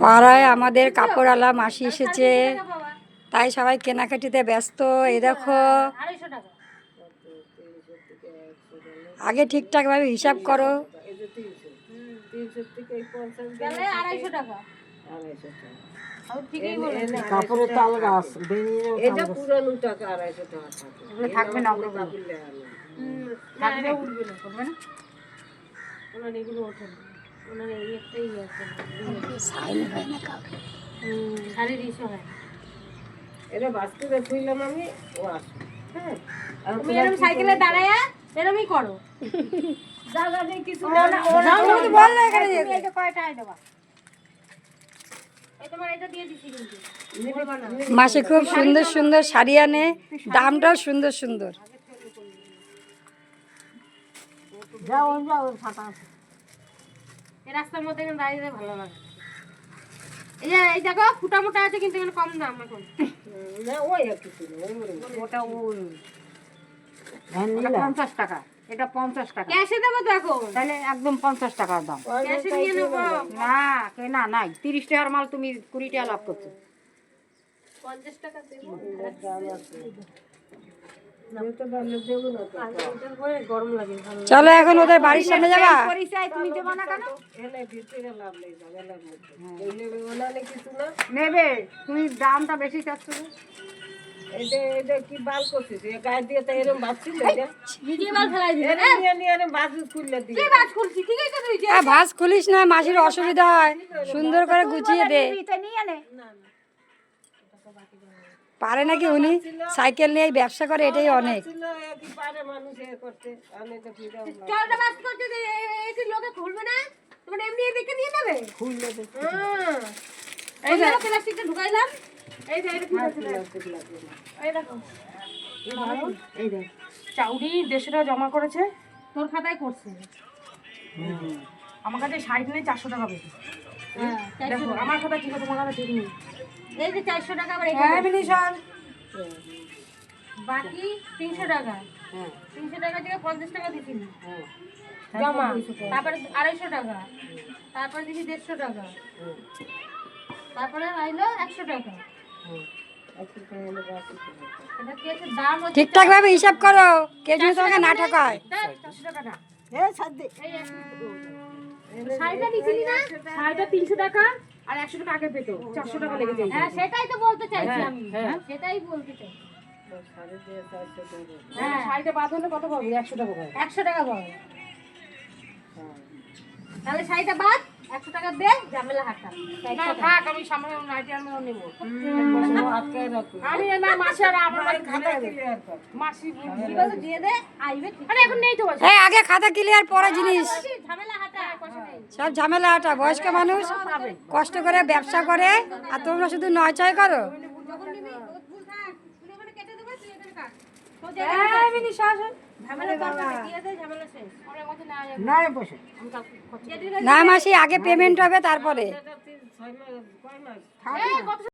পাড়ায় আমাদের কাপড়ওয়ালা মাসি এসেছে, তাই সবাই কেনাকাটিতে ব্যস্ত। এই দেখো, আগে ঠিকঠাকভাবে হিসাব করো। কাপড়ের তাল গাছ এটা পুরানো টাকা 250 টাকা থাকবে না, ওগুলো থাকবে উঠবে না, করবে না ওনার এগুলো ওঠে না, ওনার এই একটাই আছে সাইন হয় না কাউকে। সাড়ে 200 হয় এটা বাস্তুতে থইলাম আমি, ও আসবে। হ্যাঁ তুমি এরকম সাইকেলে দাঁড়ায়া এরকমই করো, জায়গা নেই কিছু না, ওনা বল না এখানে এটা কয়টা আই দেবা, এই তোমার এটা দিয়ে দিছি কিন্তু মাসে খুব সুন্দর সুন্দর শাড়ি আনে, দামটাও সুন্দর সুন্দর। যাও যাও ফাটা আছে এই রাস্তার মধ্যে দাঁড়িয়ে ভালো লাগে। এই দেখো ফুটা মোটা আছে কিন্তু এখানে কম দাম এখন না, ওই আর কিছু না, ওটা ওই 50 টাকা, এটা 50 টাকা ক্যাশে দেবো তো এখন, তাহলে একদম 50 টাকার দাম ক্যাশে নিয়ে নেব না, কেনা নাই 30 টাকার মাল তুমি 20 টাকা লাভ করছো, 50 টাকা দেবো গরম লাগে। চলো এখন ওদের বাড়ির সামনে যাবা। তুমি দেবা না কেন, নেবে তুমি দামটা বেশি চাচ্ছ, এটা কি বাল করছিস গায়ে দিয়ে, তো এরকম ভাবছিস নিজে বাল ফেলাই দিবি না, নিয়ে এরকম ভাঁজ খুললে দিবি, কি ভাঁজ খুলছিস ঠিক আছে তুই যে ভাঁজ খুলিস না, মাসির অসুবিধা হয়, সুন্দর করে গুছিয়ে দে। নিয়ে নে পারে নাকি উনি সাইকেল নিয়ে ব্যবসা করে, এটাই অনেক। লোকে খুলবে না, তোমার এমনি দেখে নিয়ে নেবে, খুললে এই যে প্লাস্টিকটা ঢুকাইলাম, এই যে এই দেখো এই দেখ চাউরি 150 টাকা জমা করেছে, তোর খাতায় করছে, আমার কাছে 60 নেই 400 টাকা পেয়েছে। দেখো আমার খাতা ঠিক আছে, তোমার খাতা ঠিক নেই, এই যে 400 টাকা আবার বাকি 300 টাকা, 300 টাকা থেকে 50 টাকা দিছি জমা, তারপরে 250 টাকা, তারপরে দিছি 150 টাকা, তারপরে আইলো 100 টাকা। ঠিকঠাক ভাবে হিসাব করো, কেউ যদি তোমাকে না ঠকায়। 400 টাকা না শাড়িটা দিছিলি না, শাড়িটা 300 টাকা আর 100 টাকা আগে পেতো, 400 টাকা লেগে যায়। হ্যাঁ সেটাই তো বলতে চাইছি আমি, সেটাই বলতে চাই। হ্যাঁ শাড়িটা বাদ হলে কত পাবি, 100 টাকা পাবি, 100 টাকা পাবি, তাহলে শাড়িটা বাদ 100 টাকা দে, ঝামেলা হাঁটা না থাক, আমি সামনে নাইটি আর মেও নেব, আমি না মাসে আর আমার খাতা ক্লিয়ার কর, মাসি বুঝিবাস দিয়ে দে আইবে, আরে এখন নেই তো বসে, এই আগে খাতা ক্লিয়ার, পরে জিনিস ঝামেলা হাঁটা কষ্ট নেই, সব ঝামেলা হাঁটা। বয়স্ক মানুষ কষ্ট করে ব্যবসা করে, আর তোমরা শুধু নয়চয় করো। যখন নিবি ভুল থাক তুই ওখানে কেটে দেবে, তুই এখানে কাট, তো এই মিনি শাস ঝামেলা করবে দিয়ে দে, ঝামেলা শেষ, ওর মধ্যে না আয় না বসে না মাসি, আগে পেমেন্ট হবে তারপরে।